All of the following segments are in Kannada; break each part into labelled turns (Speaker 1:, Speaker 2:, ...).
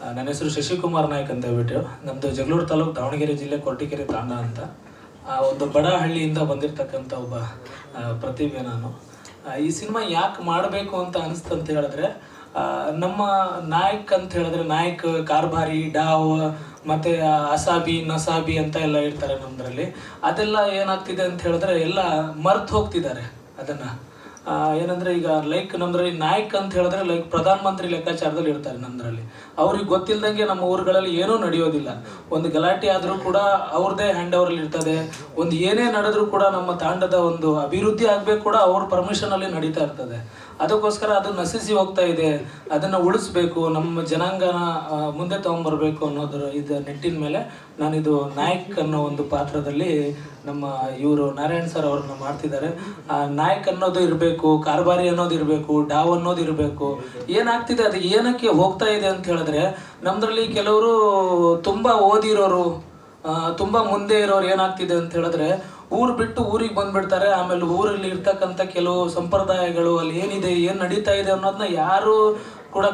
Speaker 1: ನನ್ನ ಹೆಸರು ಶಶಿಕುಮಾರ್ ನಾಯ್ಕ್ ಅಂತ ಹೇಳ್ಬಿಟ್ಟು, ನಮ್ಮದು ಜಗಳೂರು ತಾಲೂಕು ದಾವಣಗೆರೆ ಜಿಲ್ಲೆ ಕೊರಟೀಕೆರೆ ತಾಂಡ ಅಂತ ಒಂದು ಬಡ ಹಳ್ಳಿಯಿಂದ ಬಂದಿರತಕ್ಕಂಥ ಒಬ್ಬ ಪ್ರತಿಭೆ ನಾನು. ಈ ಸಿನಿಮಾ ಯಾಕೆ ಮಾಡಬೇಕು ಅಂತ ಅನಿಸ್ತು ಅಂತ ಹೇಳಿದ್ರೆ, ನಮ್ಮ ನಾಯಕ್ ಅಂತ ಹೇಳಿದ್ರೆ ನಾಯಕ್, ಕಾರ್ಬಾರಿ, ಡಾವ್ ಮತ್ತು ಅಸಾಬಿ, ನಸಾಬಿ ಅಂತ ಎಲ್ಲ ಇರ್ತಾರೆ ನಮ್ಮದ್ರಲ್ಲಿ. ಅದೆಲ್ಲ ಏನಾಗ್ತಿದೆ ಅಂತ ಹೇಳಿದ್ರೆ ಎಲ್ಲ ಮರ್ತು ಹೋಗ್ತಿದ್ದಾರೆ ಅದನ್ನು. ಏನಂದರೆ ಈಗ ಲೈಕ್ ನಮ್ಮದ್ರಲ್ಲಿ ನಾಯಕ್ ಅಂತ ಹೇಳಿದ್ರೆ ಲೈಕ್ ಪ್ರಧಾನ ಮಂತ್ರಿ ಲೆಕ್ಕಾಚಾರದಲ್ಲಿ ಇರ್ತಾರೆ ನಮ್ಮದ್ರಲ್ಲಿ. ಅವ್ರಿಗೆ ಗೊತ್ತಿಲ್ಲದಂಗೆ ನಮ್ಮ ಊರುಗಳಲ್ಲಿ ಏನೂ ನಡೆಯೋದಿಲ್ಲ. ಒಂದು ಗಲಾಟೆ ಆದರೂ ಕೂಡ ಅವ್ರದ್ದೇ ಹ್ಯಾಂಡ್ ಓವರಲ್ಲಿ ಇರ್ತದೆ. ಒಂದು ಏನೇ ನಡೆದ್ರೂ ಕೂಡ ನಮ್ಮ ತಾಂಡದ ಒಂದು ಅಭಿವೃದ್ಧಿ ಆಗಬೇಕು ಕೂಡ ಅವ್ರ ಪರ್ಮಿಷನಲ್ಲಿ ನಡೀತಾ ಇರ್ತದೆ. ಅದಕ್ಕೋಸ್ಕರ ಅದು ನಶಿಸಿ ಹೋಗ್ತಾ ಇದೆ. ಅದನ್ನು ಉಳಿಸ್ಬೇಕು, ನಮ್ಮ ಜನಾಂಗನ ಮುಂದೆ ತೊಗೊಂಬರ್ಬೇಕು ಅನ್ನೋದ್ರ ಇದು ನೆಟ್ಟಿನ ಮೇಲೆ ನಾನಿದು ನಾಯಕ್ ಅನ್ನೋ ಒಂದು ಪಾತ್ರದಲ್ಲಿ ನಮ್ಮ ಇವರು ನಾರಾಯಣ್ ಸರ್ ಅವ್ರನ್ನ ಮಾಡ್ತಿದ್ದಾರೆ. ನಾಯಕ್ ಅನ್ನೋದು ಇರಬೇಕು, ಕಾರ್ಬಾರಿ ಅನ್ನೋದು ಇರಬೇಕು, ಡಾವ್ ಅನ್ನೋದು ಇರಬೇಕು. ಏನಾಗ್ತಿದೆ ಅದು ಏನಕ್ಕೆ ಹೋಗ್ತಾ ಇದೆ ಅಂತ ಹೇಳಿದ್ರೆ, ನಮ್ಮದ್ರಲ್ಲಿ ಕೆಲವರು ತುಂಬ ಓದಿರೋರು, ತುಂಬ ಮುಂದೆ ಇರೋರು ಏನಾಗ್ತಿದೆ ಅಂತ ಹೇಳಿದ್ರೆ ಊರು ಬಿಟ್ಟು ಊರಿಗೆ ಬಂದ್ಬಿಡ್ತಾರೆ. ಆಮೇಲೆ ಊರಲ್ಲಿ ಇರ್ತಕ್ಕಂಥ ಕೆಲವು ಸಂಪ್ರದಾಯಗಳು ಅಲ್ಲಿ ಏನಿದೆ, ಏನು ನಡೀತಾ ಇದೆ ಅನ್ನೋದನ್ನ ಯಾರು ಕೂಡ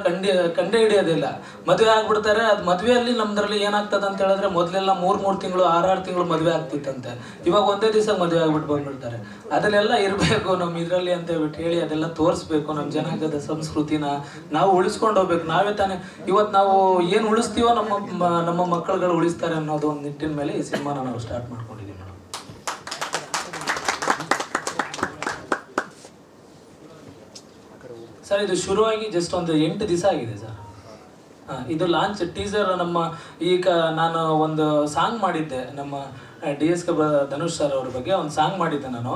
Speaker 1: ಕಂಡೇ ಹಿಡಿಯೋದಿಲ್ಲ. ಮದುವೆ ಆಗ್ಬಿಡ್ತಾರೆ. ಅದು ಮದುವೆಯಲ್ಲಿ ನಮ್ಮದ್ರಲ್ಲಿ ಏನಾಗ್ತದೆ ಅಂತ ಹೇಳಿದ್ರೆ, ಮೊದಲೆಲ್ಲ 3 ತಿಂಗಳು 6 ತಿಂಗಳು ಮದುವೆ ಆಗ್ತಿತ್ತಂತೆ. ಇವಾಗ ಒಂದೇ ದಿವಸ ಮದುವೆ ಆಗ್ಬಿಟ್ಟು ಬಂದ್ಬಿಡ್ತಾರೆ. ಅದನ್ನೆಲ್ಲ ಇರಬೇಕು ನಮ್ಮ ಇದರಲ್ಲಿ ಅಂತ ಹೇಳ್ಬಿಟ್ಟು ಹೇಳಿ ಅದೆಲ್ಲ ತೋರಿಸ್ಬೇಕು. ನಮ್ಮ ಜನಾಂಗದ ಸಂಸ್ಕೃತಿನ ನಾವು ಉಳಿಸ್ಕೊಂಡು ಹೋಗ್ಬೇಕು. ನಾವೇ ತಾನೇ ಇವತ್ತು ನಾವು ಏನು ಉಳಿಸ್ತೀವೋ ನಮ್ಮ ಮಕ್ಕಳುಗಳು ಉಳಿಸ್ತಾರೆ ಅನ್ನೋದು ಒಂದು ನಿಟ್ಟಿನ ಮೇಲೆ ಈ ಸಿನಿಮಾನ ನಾವು ಸ್ಟಾರ್ಟ್ ಮಾಡ್ಕೊಂಡಿದ್ದೀವಿ ಮೇಡಮ್. ಸರ್, ಇದು ಶುರುವಾಗಿ ಜಸ್ಟ್ ಒಂದು 8 ದಿವಸ ಆಗಿದೆ ಸರ್. ಇದು ಲಾಂಚ್ ಟೀಸರ್. ನಮ್ಮ ಈಗ ನಾನು ಒಂದು ಸಾಂಗ್ ಮಾಡಿದ್ದೆ, ನಮ್ಮ DSK ಧನುಷ್ ಸರ್ ಅವ್ರ ಬಗ್ಗೆ ಒಂದು ಸಾಂಗ್ ಮಾಡಿದ್ದೆ ನಾನು.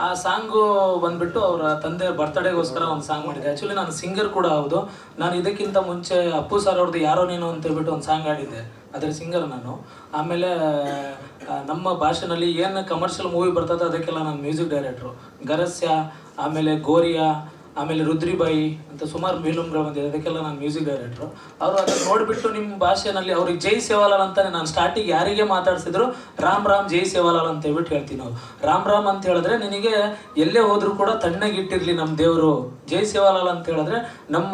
Speaker 1: ಆ ಸಾಂಗು ಬಂದ್ಬಿಟ್ಟು ಅವರ ತಂದೆ ಬರ್ತ್ಡೇಗೋಸ್ಕರ ಒಂದು ಸಾಂಗ್ ಮಾಡಿದ್ದೆ. ಆ್ಯಕ್ಚುಲಿ ನಾನು ಸಿಂಗರ್ ಕೂಡ ಹೌದು. ನಾನು ಇದಕ್ಕಿಂತ ಮುಂಚೆ ಅಪ್ಪು ಸರ್ ಅವ್ರದ್ದು ಯಾರೋ ನೀನು ಅಂತ ಹೇಳ್ಬಿಟ್ಟು ಒಂದು ಸಾಂಗ್ ಆಡಿದ್ದೆ, ಅದರ ಸಿಂಗರ್ ನಾನು. ಆಮೇಲೆ ನಮ್ಮ ಭಾಷೆನಲ್ಲಿ ಏನು ಕಮರ್ಷಿಯಲ್ ಮೂವಿ ಬರ್ತದೆ ಅದಕ್ಕೆಲ್ಲ ನಾನು ಮ್ಯೂಸಿಕ್ ಡೈರೆಕ್ಟ್ರು. ಗರಸ್ಯ, ಆಮೇಲೆ ಗೋರಿಯಾ, ಆಮೇಲೆ ರುದ್ರಿಬಾಯಿ ಅಂತ ಸುಮಾರು ಫಿಲ್ಮ್ಗಳು ಬಂದಿದೆ, ಅದಕ್ಕೆಲ್ಲ ನಾನು ಮ್ಯೂಸಿಕ್ ಡೈರೆಕ್ಟ್ರು. ಅವರು ಅದನ್ನು ನೋಡಿಬಿಟ್ಟು ನಿಮ್ಮ ಭಾಷೆಯಲ್ಲಿ ಅವ್ರಿಗೆ ಜೈ ಸೇವಾಲಾಲ್ ಅಂತಾನೆ ನಾನು ಸ್ಟಾರ್ಟಿಂಗ್ ಯಾರಿಗೆ ಮಾತಾಡ್ಸಿದ್ರು ರಾಮ್ ರಾಮ್ ಜೈ ಸೇವಾಲಾಲ್ ಅಂತ ಹೇಳ್ಬಿಟ್ಟು ಹೇಳ್ತೀವಿ ನಾವು. ರಾಮ್ ರಾಮ್ ಅಂತ ಹೇಳಿದ್ರೆ ನಿನಗೆ ಎಲ್ಲೇ ಹೋದ್ರೂ ಕೂಡ ತಣ್ಣಗಿಟ್ಟಿರ್ಲಿ ನಮ್ಮ ದೇವರು. ಜೈ ಸೇವಾಲಾಲ್ ಅಂತ ಹೇಳಿದ್ರೆ ನಮ್ಮ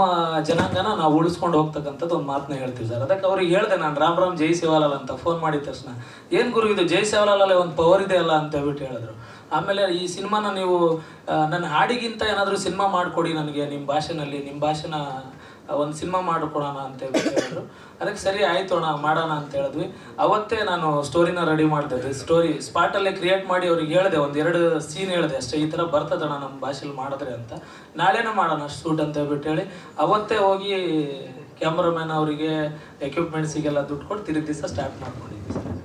Speaker 1: ಜನಾಂಗನ ನಾವು ಉಳಿಸ್ಕೊಂಡು ಹೋಗ್ತಕ್ಕಂಥದ್ದು ಒಂದು ಮಾತನ್ನ ಹೇಳ್ತೀವಿ ಸರ್. ಅದಕ್ಕೆ ಅವ್ರಿಗೆ ಹೇಳಿದೆ ನಾನು ರಾಮ್ ರಾಮ್ ಜೈ ಸೇವಾಲಾಲ್ ಅಂತ ಫೋನ್ ಮಾಡಿದ ತಕ್ಷಣ. ಏನು ಗುರು ಇದು ಜೈ ಸೇವಾಲಾಲಲ್ಲೇ ಒಂದು ಪವರ್ ಇದೆ ಅಲ್ಲ ಅಂತ ಹೇಳ್ಬಿಟ್ಟು ಹೇಳಿದ್ರು. ಆಮೇಲೆ ಈ ಸಿನಿಮಾನ ನೀವು ನನ್ನ ಹಾಡಿಗಿಂತ ಏನಾದರೂ ಸಿನಿಮಾ ಮಾಡಿಕೊಡಿ ನನಗೆ ನಿಮ್ಮ ಭಾಷೆನಲ್ಲಿ, ನಿಮ್ಮ ಭಾಷೆನ ಒಂದು ಸಿನಿಮಾ ಮಾಡಿಕೊಡೋಣ ಅಂತ ಹೇಳಿದ್ರು. ಅದಕ್ಕೆ ಸರಿ ಆಯಿತು ಅಣ್ಣ ಮಾಡೋಣ ಅಂತ ಹೇಳಿದ್ವಿ. ಅವತ್ತೇ ನಾನು ಸ್ಟೋರಿನ ರೆಡಿ ಮಾಡ್ತಿದ್ದೆ. ಸ್ಟೋರಿ ಸ್ಪಾಟಲ್ಲೇ ಕ್ರಿಯೇಟ್ ಮಾಡಿ ಅವ್ರಿಗೆ ಹೇಳಿದೆ, 1-2 ಸೀನ್ ಹೇಳಿದೆ ಅಷ್ಟೇ, ಈ ಥರ ಬರ್ತದಣ್ಣ ನಮ್ಮ ಭಾಷೆಲಿ ಮಾಡಿದ್ರೆ ಅಂತ. ನಾಳೆನೇ ಮಾಡೋಣ ಶೂಟ್ ಅಂತ ಹೇಳ್ಬಿಟ್ಟು ಹೇಳಿ ಅವತ್ತೇ ಹೋಗಿ ಕ್ಯಾಮ್ರಾಮ್ಯಾನ್ ಅವರಿಗೆ ಎಕ್ವಿಪ್ಮೆಂಟ್ಸಿಗೆಲ್ಲ ದುಡ್ಡು ಕೊಟ್ಟು ತಿರುಗಿ ದಿವಸ ಸ್ಟಾರ್ಟ್ ಮಾಡ್ಕೊಂಡಿದ್ವಿ ಸರ್.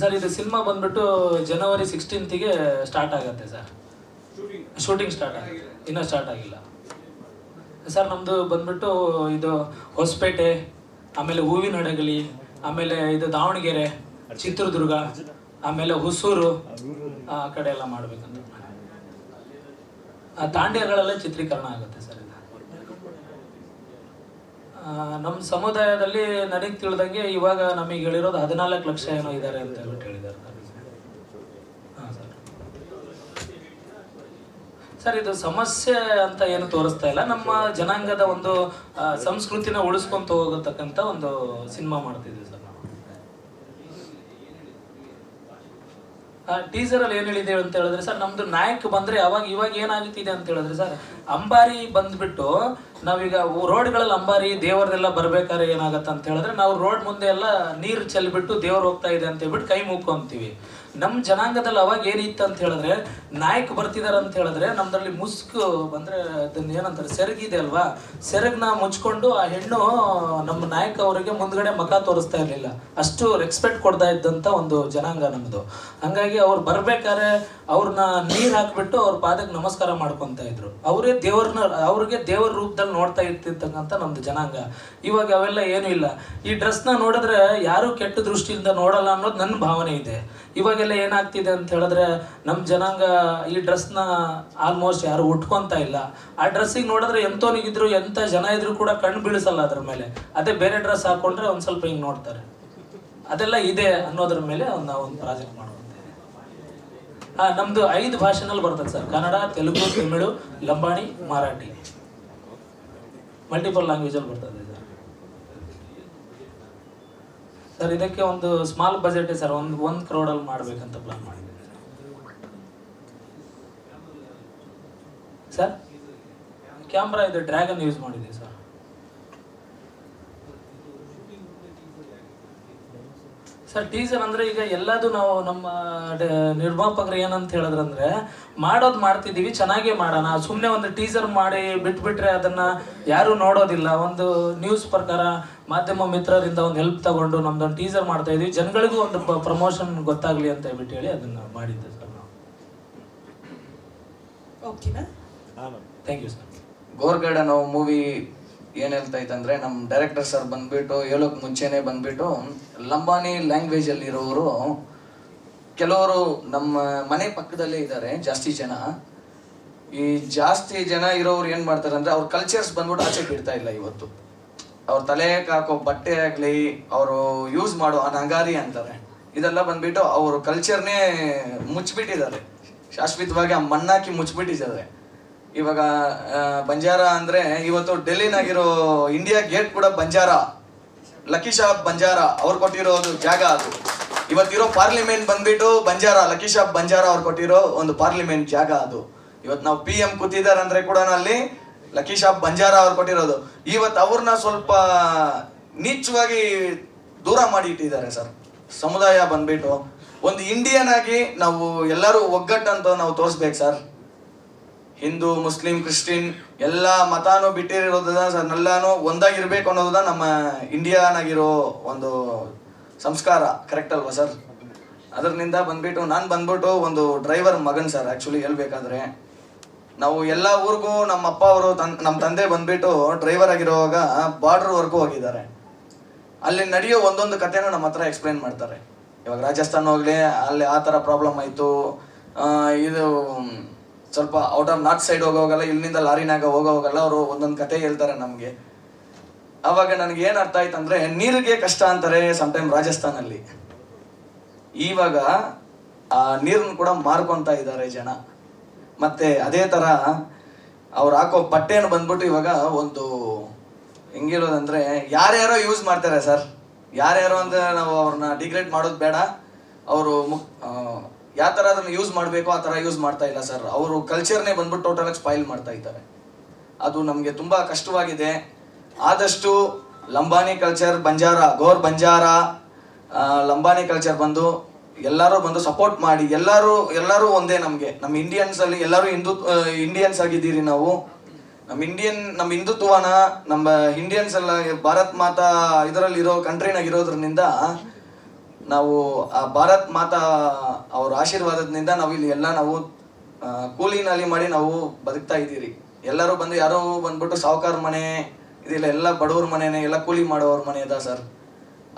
Speaker 1: ಸರ್, ಇದು ಸಿನಿಮಾ ಬಂದ್ಬಿಟ್ಟು ಜನವರಿ 16ಗೆ ಸ್ಟಾರ್ಟ್ ಆಗುತ್ತೆ ಸರ್. ಶೂಟಿಂಗ್ ಸ್ಟಾರ್ಟ್ ಆಗುತ್ತೆ, ಇನ್ನೂ ಸ್ಟಾರ್ಟ್ ಆಗಿಲ್ಲ ಸರ್. ನಮ್ಮದು ಬಂದ್ಬಿಟ್ಟು ಇದು ಹೊಸಪೇಟೆ, ಆಮೇಲೆ ಹೂವಿನಡಗಲಿ, ಆಮೇಲೆ ಇದು ದಾವಣಗೆರೆ, ಚಿತ್ರದುರ್ಗ, ಆಮೇಲೆ ಹೊಸೂರು ಆ ಕಡೆ ಎಲ್ಲ ಮಾಡಬೇಕಂತ. ತಾಂಡ್ಯಗಳೆಲ್ಲ ಚಿತ್ರೀಕರಣ ಆಗುತ್ತೆ ಸರ್. ಇದು ನಮ್ಮ ಸಮುದಾಯದಲ್ಲಿ ನನಗೆ ತಿಳಿದಂಗೆ ಇವಾಗ ನಮಗೆ ಹೇಳಿರೋದು 14 ಲಕ್ಷ ಏನೋ ಇದ್ದಾರೆ ಅಂತ ಹೇಳ್ಬಿಟ್ಟು ಹೇಳಿದ್ದಾರೆ ಹಾಂ ಸರ್. ಸರ್, ಇದು ಸಮಸ್ಯೆ ಅಂತ ಏನು ತೋರಿಸ್ತಾ ಇಲ್ಲ. ನಮ್ಮ ಜನಾಂಗದ ಒಂದು ಸಂಸ್ಕೃತಿನ ಉಳಿಸ್ಕೊಂತ ಹೋಗತಕ್ಕಂಥ ಒಂದು ಸಿನಿಮಾ ಮಾಡ್ತಿದ್ವಿ ಸರ್ ನಾವು. ಟೀಸರಲ್ಲಿ ಏನು ಹೇಳಿದ್ದೇವೆ ಅಂತ ಹೇಳಿದ್ರೆ ಸರ್, ನಮ್ದು ನಾಯಕ್ ಬಂದರೆ ಇವಾಗ ಏನಾಗ್ತಿದೆ ಅಂತ ಹೇಳಿದ್ರೆ ಸರ್, ಅಂಬಾರಿ ಬಂದ್ಬಿಟ್ಟು ನಾವೀಗ ರೋಡ್ಗಳಲ್ಲಿ ಅಂಬಾರಿ ದೇವರದೆಲ್ಲ ಬರ್ಬೇಕಾದ್ರೆ ಏನಾಗತ್ತೆ ಅಂತ ಹೇಳಿದ್ರೆ, ನಾವು ರೋಡ್ ಮುಂದೆ ಎಲ್ಲ ನೀರು ಚೆಲ್ಬಿಟ್ಟು ದೇವ್ರು ಹೋಗ್ತಾ ಇದೆ ಅಂತ ಹೇಳ್ಬಿಟ್ಟು ಕೈ ಮುಕ್ಕೊಂತೀವಿ. ನಮ್ಮ ಜನಾಂಗದಲ್ಲಿ ಅವಾಗ ಏನಿತ್ತು ಅಂತ ಹೇಳಿದ್ರೆ, ನಾಯಕ್ ಬರ್ತಿದಾರೆ ಅಂತ ಹೇಳಿದ್ರೆ ನಮ್ದ್ರಲ್ಲಿ ಮುಸ್ಕು ಬಂದರೆ ಅದನ್ನ ಏನಂತಾರೆ, ಸೆರಗಿದೆ ಅಲ್ವಾ, ಸೆರಗನ್ನ ಮುಚ್ಕೊಂಡು ಆ ಹೆಣ್ಣು ನಮ್ಮ ನಾಯಕ ಅವರಿಗೆ ಮುಂದ್ಗಡೆ ಮಖ ತೋರಿಸ್ತಾ ಇರಲಿಲ್ಲ. ಅಷ್ಟು ರೆಸ್ಪೆಕ್ಟ್ ಕೊಡ್ತಾ ಇದ್ದಂಥ ಒಂದು ಜನಾಂಗ ನಮ್ಮದು. ಹಂಗಾಗಿ ಅವ್ರು ಬರ್ಬೇಕಾದ್ರೆ ಅವ್ರನ್ನ ನೀರು ಹಾಕ್ಬಿಟ್ಟು ಅವ್ರ ಪಾದಕ್ಕೆ ನಮಸ್ಕಾರ ಮಾಡ್ಕೊತ ಇದ್ರು. ಅವ್ರಿಗೆ ದೇವರ ರೂಪದಲ್ಲಿ ನೋಡ್ತಾ ಇರ್ತಿರ್ತಕ್ಕಂಥ ನಮ್ದು ಜನಾಂಗ. ಇವಾಗ ಅವೆಲ್ಲ ಏನೂ ಇಲ್ಲ. ಈ ಡ್ರೆಸ್ನ ನೋಡಿದ್ರೆ ಯಾರು ಕೆಟ್ಟ ದೃಷ್ಟಿಯಿಂದ ನೋಡಲ್ಲ ಅನ್ನೋದು ನನ್ನ ಭಾವನೆ ಇದೆ. ಇವಾಗೆಲ್ಲ ಏನಾಗ್ತಿದೆ ಅಂತ ಹೇಳಿದ್ರೆ, ನಮ್ಮ ಜನಾಂಗ ಈ ಡ್ರೆಸ್ನ ಆಲ್ಮೋಸ್ಟ್ ಯಾರು ಉಟ್ಕೊತಾ ಇಲ್ಲ. ಆ ಡ್ರೆಸ್ಸಿಗೆ ನೋಡಿದ್ರೆ ಎಂತೋನಿಗಿದ್ರು ಎಂಥ ಜನ ಇದ್ರು ಕೂಡ ಕಣ್ಣು ಬೀಳಿಸಲ್ಲ ಅದ್ರ ಮೇಲೆ. ಅದೇ ಬೇರೆ ಡ್ರೆಸ್ ಹಾಕೊಂಡ್ರೆ ಒಂದು ಸ್ವಲ್ಪ ಹಿಂಗೆ ನೋಡ್ತಾರೆ. ಅದೆಲ್ಲ ಇದೆ ಅನ್ನೋದ್ರ ಮೇಲೆ ನಾವು ಒಂದು ಪ್ರಾಜೆಕ್ಟ್ ಮಾಡ್ಕೊತೇವೆ. ನಮ್ಮದು 5 ಭಾಷೆನಲ್ಲಿ ಬರ್ತದೆ ಸರ್. ಕನ್ನಡ, ತೆಲುಗು, ತಮಿಳು, ಲಂಬಾಣಿ, ಮರಾಠಿ, ಮಲ್ಟಿಪಲ್ ಲ್ಯಾಂಗ್ವೇಜಲ್ಲಿ ಬರ್ತದೆ ಸರ್. ಸರ್ ಇದಕ್ಕೆ ಒಂದು ಸ್ಮಾಲ್ ಬಜೆಟ್ ಸರ್, ಒಂದು ಕ್ರೋಡಲ್ಲಿ ಮಾಡಬೇಕಂತ ಪ್ಲಾನ್ ಮಾಡಿದ್ದೀನಿ ಸರ್. ಕ್ಯಾಮ್ರಾ ಇದು ಡ್ರ್ಯಾಗನ್ ಯೂಸ್ ಮಾಡಿದ್ದೀವಿ ಸರ್. ಸರ್ ಟೀಸರ್ ಅಂದರೆ ಈಗ ಎಲ್ಲದು ನಾವು ನಮ್ಮ ನಿರ್ಮಾಪಕರು ಏನಂತ ಹೇಳಿದ್ರಂದ್ರೆ, ಮಾಡೋದು ಮಾಡ್ತಿದ್ದೀವಿ, ಚೆನ್ನಾಗೇ ಮಾಡೋಣ, ಸುಮ್ಮನೆ ಒಂದು ಟೀಸರ್ ಮಾಡಿ ಬಿಟ್ಬಿಟ್ರೆ ಅದನ್ನು ಯಾರೂ ನೋಡೋದಿಲ್ಲ. ಒಂದು ನ್ಯೂಸ್ ಪ್ರಕಾರ ಮಾಧ್ಯಮ ಮಿತ್ರರಿಂದ ಒಂದು ಹೆಲ್ಪ್ ತಗೊಂಡು ನಮ್ದೊಂದು ಟೀಸರ್ ಮಾಡ್ತಾ ಇದೀವಿ, ಜನಗಳಿಗೂ ಒಂದು ಪ್ರಮೋಷನ್ ಗೊತ್ತಾಗಲಿ ಅಂತ ಹೇಳ್ಬಿಟ್ಟು ಹೇಳಿ ಅದನ್ನು ಮಾಡಿದ್ದೆ ಸರ್ ನಾವು.
Speaker 2: ಓಕೆನಾ?
Speaker 1: Thank you sir.
Speaker 3: ಗೋರ್ಗಡ ನಾವು ಮೂವಿ ಏನು ಹೇಳ್ತಾ ಇತ್ತಂದ್ರೆ, ನಮ್ಮ ಡೈರೆಕ್ಟರ್ ಸರ್ ಬಂದ್ಬಿಟ್ಟು ಹೇಳೋಕೆ ಮುಂಚೆನೆ ಬಂದ್ಬಿಟ್ಟು ಲಂಬಾನಿ ಲ್ಯಾಂಗ್ವೇಜ್ ಅಲ್ಲಿ ಇರೋರು ಕೆಲವರು ನಮ್ಮ ಮನೆ ಪಕ್ಕದಲ್ಲೇ ಇದ್ದಾರೆ ಜಾಸ್ತಿ ಜನ. ಈ ಜಾಸ್ತಿ ಜನ ಇರೋರು ಏನು ಮಾಡ್ತಾರೆ ಅಂದ್ರೆ, ಅವ್ರ ಕಲ್ಚರ್ಸ್ ಬಂದ್ಬಿಟ್ಟು ಆಚೆ ಬಿಡ್ತಾ ಇಲ್ಲ ಇವತ್ತು. ಅವ್ರ ತಲೆಗೆ ಹಾಕೋ ಬಟ್ಟೆ ಆಗಲಿ, ಅವರು ಯೂಸ್ ಮಾಡೋ ನಗಾರಿ ಅಂತಾರೆ, ಇದೆಲ್ಲ ಬಂದ್ಬಿಟ್ಟು ಅವ್ರ ಕಲ್ಚರ್ನೇ ಮುಚ್ಚಿಬಿಟ್ಟಿದ್ದಾರೆ, ಶಾಶ್ವತವಾಗಿ ಆ ಮಣ್ಣಾಕಿ ಮುಚ್ಚಿಬಿಟ್ಟಿದ್ದಾರೆ. ಇವಾಗ ಬಂಜಾರ ಅಂದ್ರೆ ಇವತ್ತು ಡೆಲ್ಲಿನಾಗಿರೋ ಇಂಡಿಯಾ ಗೇಟ್ ಕೂಡ ಬಂಜಾರ, ಲಕ್ಕಿ ಶಾಪ್ ಬಂಜಾರ ಅವ್ರು ಕೊಟ್ಟಿರೋದು ಜಾಗ ಅದು. ಇವತ್ತಿರೋ ಪಾರ್ಲಿಮೆಂಟ್ ಬಂದ್ಬಿಟ್ಟು ಬಂಜಾರ, ಲಕ್ಕಿ ಶಾಪ್ ಬಂಜಾರ ಅವ್ರು ಕೊಟ್ಟಿರೋ ಒಂದು ಪಾರ್ಲಿಮೆಂಟ್ ಜಾಗ ಅದು. ಇವತ್ತು ನಾವು PM ಕೂತಿದ್ದಾರೆ ಅಂದ್ರೆ ಕೂಡ ಅಲ್ಲಿ ಲಕ್ಕಿ ಶಾಪ್ ಬಂಜಾರ ಅವ್ರು ಕೊಟ್ಟಿರೋದು. ಇವತ್ತು ಅವ್ರನ್ನ ಸ್ವಲ್ಪ ನೀಚವಾಗಿ ದೂರ ಮಾಡಿ ಇಟ್ಟಿದ್ದಾರೆ ಸರ್. ಸಮುದಾಯ ಬಂದ್ಬಿಟ್ಟು ಒಂದು ಇಂಡಿಯನ್ ಆಗಿ ನಾವು ಎಲ್ಲರೂ ಒಗ್ಗಟ್ಟಂತ ನಾವು ತೋರಿಸ್ಬೇಕು ಸರ್. ಹಿಂದೂ, ಮುಸ್ಲಿಂ, ಕ್ರಿಶ್ಚಿಯನ್ ಎಲ್ಲ ಮತಾನು ಬಿಟ್ಟಿರೋದ ಸರ್, ಎಲ್ಲಾನು ಒಂದಾಗಿರ್ಬೇಕು ಅನ್ನೋದ ನಮ್ಮ ಇಂಡಿಯಾನಾಗಿರೋ ಒಂದು ಸಂಸ್ಕಾರ, ಕರೆಕ್ಟ್ ಅಲ್ವಾ ಸರ್? ಅದರಿಂದ ಬಂದ್ಬಿಟ್ಟು ನಾನು ಬಂದ್ಬಿಟ್ಟು ಒಂದು ಡ್ರೈವರ್ ಮಗನ್ ಸರ್. ಆ್ಯಕ್ಚುಲಿ ಹೇಳ್ಬೇಕಾದ್ರೆ ನಾವು ಎಲ್ಲ ಊರಿಗೂ ನಮ್ಮ ಅಪ್ಪ ಅವರು ನಮ್ಮ ತಂದೆ ಬಂದ್ಬಿಟ್ಟು ಡ್ರೈವರ್ ಆಗಿರುವಾಗ ಬಾರ್ಡರ್ವರೆಗೂ ಹೋಗಿದ್ದಾರೆ. ಅಲ್ಲಿ ನಡೆಯೋ ಒಂದೊಂದು ಕಥೆನ ನಮ್ಮ ಹತ್ರ ಎಕ್ಸ್ಪ್ಲೈನ್ ಮಾಡ್ತಾರೆ. ಇವಾಗ ರಾಜಸ್ಥಾನ ಹೋಗ್ಲಿ, ಅಲ್ಲಿ ಆ ಥರ ಪ್ರಾಬ್ಲಮ್ ಆಯಿತು, ಇದು ಸ್ವಲ್ಪ ಔಟ್ ಆಫ್ ನಾರ್ತ್ ಸೈಡ್ ಹೋಗೋಗಲ್ಲ, ಇಲ್ಲಿಂದ ಲಾರಿನಾಗ ಹೋಗೋಗಲ್ಲ, ಅವರು ಒಂದೊಂದು ಕತೆ ಹೇಳ್ತಾರೆ ನಮಗೆ. ಆವಾಗ ನನಗೆ ಏನು ಅರ್ಥ ಆಯ್ತು ಅಂದರೆ, ನೀರಿಗೆ ಕಷ್ಟ ಅಂತಾರೆ ಸಮ್ಟೈಮ್ ರಾಜಸ್ಥಾನಲ್ಲಿ. ಇವಾಗ ಆ ನೀರನ್ನು ಕೂಡ ಮಾರ್ಕೊತಾ ಇದ್ದಾರೆ ಜನ. ಮತ್ತೆ ಅದೇ ಥರ ಅವ್ರು ಹಾಕೋ ಬಟ್ಟೆಯನ್ನು ಬಂದ್ಬಿಟ್ಟು ಇವಾಗ ಒಂದು ಹೆಂಗಿರೋದಂದ್ರೆ, ಯಾರ್ಯಾರೋ ಯೂಸ್ ಮಾಡ್ತಾರೆ ಸರ್. ಯಾರ್ಯಾರೋ ಅಂದರೆ ನಾವು ಅವ್ರನ್ನ ಡಿಗ್ರೇಡ್ ಮಾಡೋದು ಬೇಡ. ಅವರು ಯಾವ ಥರ ಅದನ್ನು ಯೂಸ್ ಮಾಡಬೇಕು ಆ ಥರ ಯೂಸ್ ಮಾಡ್ತಾ ಇಲ್ಲ ಸರ್. ಅವರು ಕಲ್ಚರ್ನೇ ಬಂದ್ಬಿಟ್ಟು ಟೋಟಲಾಗಿ ಸ್ಪಾಯಿಲ್ ಮಾಡ್ತಾ ಇದ್ದಾರೆ. ಅದು ನಮಗೆ ತುಂಬ ಕಷ್ಟವಾಗಿದೆ. ಆದಷ್ಟು ಲಂಬಾನಿ ಕಲ್ಚರ್, ಬಂಜಾರ, ಗೋರ್ ಬಂಜಾರ, ಲಂಬಾನಿ ಕಲ್ಚರ್ ಬಂದು ಎಲ್ಲರೂ ಬಂದು ಸಪೋರ್ಟ್ ಮಾಡಿ. ಎಲ್ಲರೂ ಒಂದೇ. ನಮಗೆ ನಮ್ಮ ಇಂಡಿಯನ್ಸಲ್ಲಿ ಎಲ್ಲರೂ ಇಂಡಿಯನ್ಸ್ ಆಗಿದ್ದೀರಿ ನಾವು. ನಮ್ಮ ಹಿಂದುತ್ವನ ನಮ್ಮ ಇಂಡಿಯನ್ಸ್ ಎಲ್ಲ ಭಾರತ್ ಮಾತಾ ಇದರಲ್ಲಿ ಇರೋ ಕಂಟ್ರಿನಾಗಿರೋದ್ರಿಂದ ನಾವು ಆ ಭಾರತ್ ಮಾತಾ ಅವ್ರ ಆಶೀರ್ವಾದದಿಂದ ನಾವು ಇಲ್ಲಿ ಎಲ್ಲ ನಾವು ಕೂಲಿನಲ್ಲಿ ಮಾಡಿ ನಾವು ಬದುಕ್ತಾ ಇದ್ದೀರಿ. ಎಲ್ಲರೂ ಬಂದು ಯಾರೋ ಬಂದ್ಬಿಟ್ಟು ಸಾವುಕಾರ ಮನೆ ಇದಿಲ್ಲ, ಎಲ್ಲ ಬಡವ್ರ ಮನೆನೇ, ಎಲ್ಲ ಕೂಲಿ ಮಾಡೋವ್ರ ಮನೆ ಅದ ಸರ್.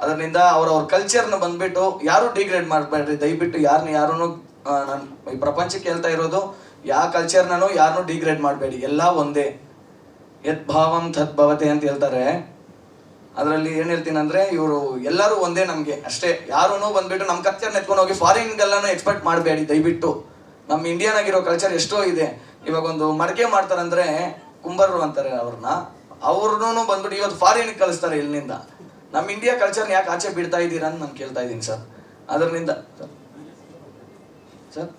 Speaker 3: ಅದರಿಂದ ಅವ್ರವ್ರ ಕಲ್ಚರ್ನ ಬಂದ್ಬಿಟ್ಟು ಯಾರು ಡಿಗ್ರೇಡ್ ಮಾಡಬೇಡ್ರಿ ದಯವಿಟ್ಟು. ಯಾರನ್ನು ನಾನು ಈ ಪ್ರಪಂಚಕ್ಕೆ ಹೇಳ್ತಾ ಇರೋದು, ಯಾವ ಕಲ್ಚರ್ನೂ ಯಾರನ್ನೂ ಡಿಗ್ರೇಡ್ ಮಾಡಬೇಡಿ, ಎಲ್ಲ ಒಂದೇ. ಯತ್ ಭಾವಂ ತತ್ ಭವತೆ ಅಂತ ಹೇಳ್ತಾರೆ. ಅದರಲ್ಲಿ ಏನು ಹೇಳ್ತೀನಿ ಅಂದರೆ, ಇವರು ಎಲ್ಲರೂ ಒಂದೇ ನಮಗೆ ಅಷ್ಟೇ. ಯಾರೂ ಬಂದ್ಬಿಟ್ಟು ನಮ್ಮ ಕಲ್ಚರ್ನ ಎತ್ಕೊಂಡು ಹೋಗಿ ಫಾರಿನ್ಗೆಲ್ಲನೂ ಎಕ್ಸ್ಪೆಕ್ಟ್ ಮಾಡಬೇಡಿ ದಯವಿಟ್ಟು. ನಮ್ಮ ಇಂಡಿಯಾನಾಗಿರೋ ಕಲ್ಚರ್ ಎಷ್ಟೋ ಇದೆ. ಇವಾಗ ಒಂದು ಮಡಿಕೆ ಮಾಡ್ತಾರಂದ್ರೆ ಕುಂಬರ್ರು ಅಂತಾರೆ ಅವ್ರನ್ನೂ ಬಂದ್ಬಿಟ್ಟು ಇವತ್ತು ಫಾರಿನ್ಗೆ ಕಳಿಸ್ತಾರೆ ಇಲ್ಲಿಂದ. ನಮ್ಮ ಇಂಡಿಯಾ ಕಲ್ಚರ್ನ ಯಾಕೆ ಆಚೆ ಬಿಡ್ತಾ ಇದ್ದೀರಾ ಅಂತ ನಾನು ಕೇಳ್ತಾ ಇದ್ದೀನಿ ಸರ್. ಅದರಿಂದ sir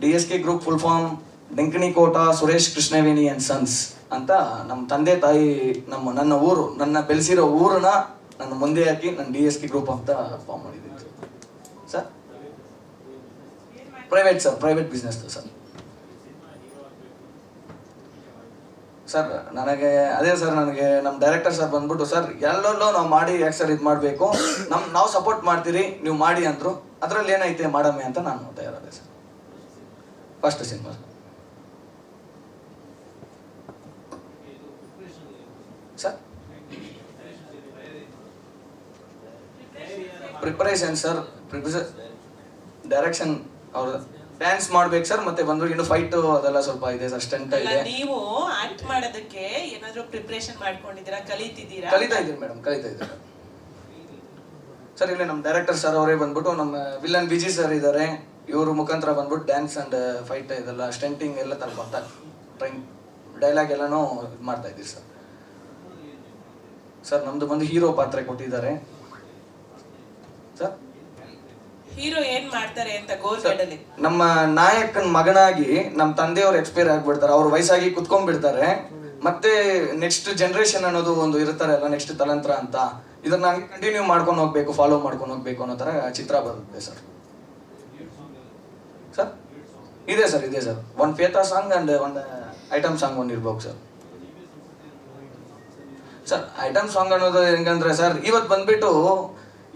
Speaker 3: DSK group full form Denkani Kota Suresh Krishnaveni and sons ಅಂತ ನಮ್ಮ ತಂದೆ ತಾಯಿ ನನ್ನ ಊರು, ನನ್ನ ಬೆಳೆಸಿರೋ ಊರನ್ನ ನನ್ನ ಮುಂದೆ ಹಾಕಿ ನಾನು DSK ಗ್ರೂಪ್ ಅಂತ ಫಾರ್ಮ್ ಮಾಡಿದ್ದೀನಿ sir. Private sir, private business sir. Sir ನನಗೆ ಅದೇ ಸರ್, ನನಗೆ ನಮ್ಮ ಡೈರೆಕ್ಟರ್ ಸರ್ ಬಂದ್ಬಿಟ್ಟು, ಸರ್ ಎಲ್ಲೆಲ್ಲೋ ನಾವು ಮಾಡಿ ಯಾಕೆ ಸರ್ ಇದು ಮಾಡಬೇಕು, ನಾವು ಸಪೋರ್ಟ್ ಮಾಡ್ತೀರಿ ನೀವು ಮಾಡಿ ಅಂದರು. ಅದರಲ್ಲಿ ಏನೈತೆ ಮಾಡಮ್ಮೆ ಅಂತ ನಾನು ತಯಾರಾದೆ sir. First cinema sir. Preparation sir, direction ಅವ್ರ ಡ್ಯಾನ್ಸ್ ಮಾಡ್ಬೇಕು ಸರ್. ಮತ್ತೆ ಬಂದ್ರು ಇನ್ನು ಫೈಟ್ ಅದೆಲ್ಲ ಸ್ವಲ್ಪ ಇದೆ ಸರ್, ಸ್ಟಂಟ್ ಇದೆ.
Speaker 2: ನೀವು ಆಕ್ಟ್ ಮಾಡೋದಕ್ಕೆ ಏನಾದರೂ ಪ್ರಿಪರೇಷನ್ ಮಾಡ್ಕೊಂಡಿದ್ದೀರಾ, ಕಲಿತಿದ್ದೀರಾ?
Speaker 3: ಕಲಿತಾ ಇದ್ದೀನಿ ಮೇಡಮ್, ಕಲಿತಾ ಇದ್ದೀನಿ ಸರ್. ಇಲ್ಲಿ ನಮ್ಮ ಡೈರೆಕ್ಟರ್ ಸರ್ ಅವರೇ ಬಂದ್ಬಿಟ್ಟು, ನಮ್ಮ ವಿಲನ್ ವಿಜಿ ಸರ್ ಇದ್ದಾರೆ, ಇವರು ಮುಖಾಂತರ ಬಂದ್ಬಿಟ್ಟು ಡ್ಯಾನ್ಸ್ ಅಂಡ್ ಫೈಟ್ ಇದೆಲ್ಲ ಸ್ಟಂಟಿಂಗ್ ಎಲ್ಲ ತರ್ಕೊಂತ ಟ್ರೈನ್ ಡೈಲಾಗ್ ಎಲ್ಲನೂ ಇದು ಮಾಡ್ತಾ ಇದ್ದೀವಿ ಸರ್. ಸರ್ ನಮ್ದು ಬಂದು ಹೀರೋ ಪಾತ್ರ ಕೊಟ್ಟಿದ್ದಾರೆ ಸರ್.
Speaker 2: ಹೀರೋ ಏನ್ ಮಾಡ್ತಾರೆ ಅಂತ ಗೋಲ್ಗಡಲ್ಲಿ?
Speaker 3: ನಮ್ಮ ನಾಯಕನ ಮಗನಾಗಿ ನಮ್ಮ ತಂದೆಯವರು ಎಕ್ಸ್ಪೈರ್ ಆಗ್ಬಿಡ್ತಾರೆ, ಅವ್ರ ವಯಸ್ಸಾಗಿ ಕುತ್ಕೊಂಡ್ಬಿಡ್ತಾರೆ. ಮತ್ತೆ ನೆಕ್ಸ್ಟ್ ಜನರೇಷನ್ ಅನ್ನೋದು ಒಂದು ಇರ್ತಾರೆ ಅಲ್ಲ, ನೆಕ್ಸ್ಟ್ ತಲಂತ್ರ ಅಂತ, ಇದನ್ನ ಹಂಗೆ ಕಂಟಿನ್ಯೂ ಮಾಡ್ಕೊಂಡು ಹೋಗ್ಬೇಕು, ಫಾಲೋ ಮಾಡ್ಕೊಂಡು ಹೋಗ್ಬೇಕು ಅನ್ನೋ ತರ ಚಿತ್ರ ಬರುತ್ತೆ ಸರ್. ಸರ್ ಇದೆ ಸರ್, ಇದೆ ಸರ್. ಒಂದು ಫೇತಾ ಸಾಂಗ್ ಅಂಡ್ ಒಂದು ಐಟಮ್ ಸಾಂಗ್ ಒಂದು ಇರ್ಬೇಕು ಸರ್. ಸರ್ ಐಟಮ್ ಸಾಂಗ್ ಅನ್ನೋದು ಹೆಂಗಂದ್ರೆ ಸರ್, ಇವತ್ತು ಬಂದ್ಬಿಟ್ಟು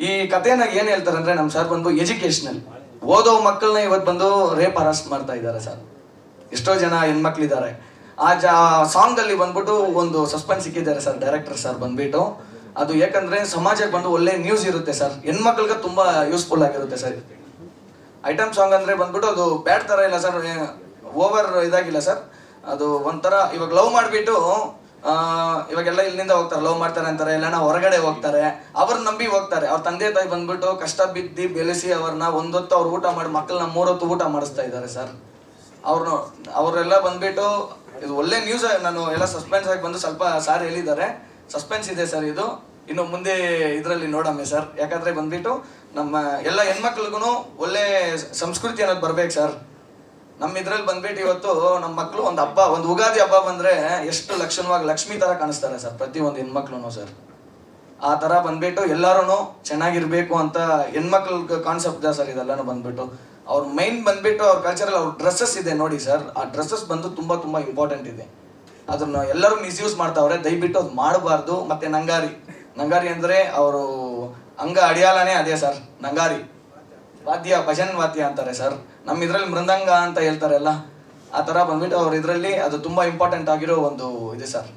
Speaker 3: ಈ ಕಥೆನಾಗ ಏನ್ ಹೇಳ್ತಾರೆ ಅಂದ್ರೆ ನಮ್ ಸರ್ ಬಂದು ಎಜುಕೇಶನಲ್ ಓದೋ ಮಕ್ಕಳನ್ನ ಇವತ್ತು ಬಂದು ರೇಪ್ ಅರೆಸ್ಟ್ ಮಾಡ್ತಾ ಇದ್ದಾರೆ ಸರ್. ಎಷ್ಟೋ ಜನ ಹೆಣ್ಮಕ್ಳಿದ್ದಾರೆ. ಆ ಸಾಂಗ್ ಅಲ್ಲಿ ಬಂದ್ಬಿಟ್ಟು ಒಂದು ಸಸ್ಪೆನ್ಸ್ ಸಿಕ್ಕಿದ್ದಾರೆ ಸರ್ ಡೈರೆಕ್ಟರ್ ಸರ್ ಬಂದ್ಬಿಟ್ಟು. ಅದು ಯಾಕಂದ್ರೆ ಸಮಾಜಕ್ಕೆ ಬಂದು ಒಳ್ಳೆ ನ್ಯೂಸ್ ಇರುತ್ತೆ ಸರ್, ಹೆಣ್ಮಕ್ಳಿಗೆ ತುಂಬಾ ಯೂಸ್ಫುಲ್ ಆಗಿರುತ್ತೆ ಸರ್. ಐಟಮ್ ಸಾಂಗ್ ಅಂದ್ರೆ ಬಂದ್ಬಿಟ್ಟು ಅದು ಬ್ಯಾಡ್ ತರ ಇಲ್ಲ ಸರ್, ಓವರ್ ಇದಾಗಿಲ್ಲ ಸರ್. ಅದು ಒಂಥರ ಇವಾಗ ಲವ್ ಮಾಡ್ಬಿಟ್ಟು ಇವಾಗೆಲ್ಲ ಇಲ್ಲಿಂದ ಹೋಗ್ತಾರೆ, ಲವ್ ಮಾಡ್ತಾರೆ ಅಂತಾರೆ, ಎಲ್ಲ ಹೊರಗಡೆ ಹೋಗ್ತಾರೆ, ಅವ್ರನ್ನ ನಂಬಿ ಹೋಗ್ತಾರೆ. ಅವ್ರ ತಂದೆ ತಾಯಿ ಬಂದ್ಬಿಟ್ಟು ಕಷ್ಟ ಬಿದ್ದು ಬೆಳೆಸಿ ಅವ್ರನ್ನ ಒಂದೊತ್ತು ಅವ್ರು ಊಟ ಮಾಡಿ ಮಕ್ಕಳನ್ನ 3 ಹೊತ್ತು ಊಟ ಮಾಡಿಸ್ತಾ ಇದ್ದಾರೆ ಸರ್. ಅವರೆಲ್ಲ ಬಂದ್ಬಿಟ್ಟು ಇದು ಒಳ್ಳೆ ನ್ಯೂಸ್. ನಾನು ಎಲ್ಲ ಸಸ್ಪೆನ್ಸ್ ಆಗಿ ಬಂದು ಸ್ವಲ್ಪ ಸಾರ್ ಹೇಳಿದ್ದಾರೆ, ಸಸ್ಪೆನ್ಸ್ ಇದೆ ಸರ್. ಇದು ಇನ್ನು ಮುಂದೆ ಇದರಲ್ಲಿ ನೋಡಮ್ಮೆ ಸರ್. ಯಾಕಂದ್ರೆ ಬಂದ್ಬಿಟ್ಟು ನಮ್ಮ ಎಲ್ಲ ಹೆಣ್ಮಕ್ಳಿಗೂ ಒಳ್ಳೆ ಸಂಸ್ಕೃತಿ ಅನ್ನೋದು ಬರ್ಬೇಕು ಸರ್. ನಮ್ಮ ಇದ್ರಲ್ಲಿ ಬಂದ್ಬಿಟ್ಟು ಇವತ್ತು ನಮ್ಮ ಮಕ್ಕಳು ಒಂದು ಹಬ್ಬ, ಒಂದು ಯುಗಾದಿ ಹಬ್ಬ ಬಂದ್ರೆ ಎಷ್ಟು ಲಕ್ಷಣವಾಗಿ ಲಕ್ಷ್ಮಿ ತರ ಕಾಣಿಸ್ತಾರೆ ಸರ್ ಪ್ರತಿ ಒಂದು ಹೆಣ್ಮಕ್ಳು ಸರ್. ಆ ತರ ಬಂದ್ಬಿಟ್ಟು ಎಲ್ಲಾರು ಚೆನ್ನಾಗಿರ್ಬೇಕು ಅಂತ ಹೆಣ್ಮಕ್ಳ ಕಾನ್ಸೆಪ್ಟ್ ಇದೆ ಸರ್ ಇದೆಲ್ಲಾನು ಬಂದ್ಬಿಟ್ಟು. ಅವ್ರ ಮೈನ್ ಬಂದ್ಬಿಟ್ಟು ಅವ್ರ ಕಲ್ಚರಲ್ ಅವ್ರ ಡ್ರೆಸ್ಸಸ್ ಇದೆ ನೋಡಿ ಸರ್, ಆ ಡ್ರೆಸ್ಸಸ್ ಬಂದು ತುಂಬಾ ತುಂಬಾ ಇಂಪಾರ್ಟೆಂಟ್ ಇದೆ. ಅದನ್ನ ಎಲ್ಲರೂ ಮಿಸ್ಯೂಸ್ ಮಾಡ್ತಾವ್ರೆ, ದಯವಿಟ್ಟು ಅದು ಮಾಡಬಾರ್ದು. ಮತ್ತೆ ನಂಗಾರಿ ಅಂದ್ರೆ ಅವರು ಅಂಗ ಅಡಿಯಾಲನೇ ಅದೇ ಸರ್, ನಂಗಾರಿ ವಾದ್ಯ, ಭಜನ್ ವಾದ್ಯ ಅಂತಾರೆ ಸರ್. ನಮ್ಮ ಇದ್ರಲ್ಲಿ ಮೃದಂಗ ಅಂತ ಹೇಳ್ತಾರಲ್ಲ, ಆ ತರ ಬಂದ್ಬಿಟ್ಟು ಅವ್ರ ಇದ್ರಲ್ಲಿ ಅದು ತುಂಬಾ ಇಂಪಾರ್ಟೆಂಟ್ ಆಗಿರೋ ಒಂದು ಇದೆ ಸರ್.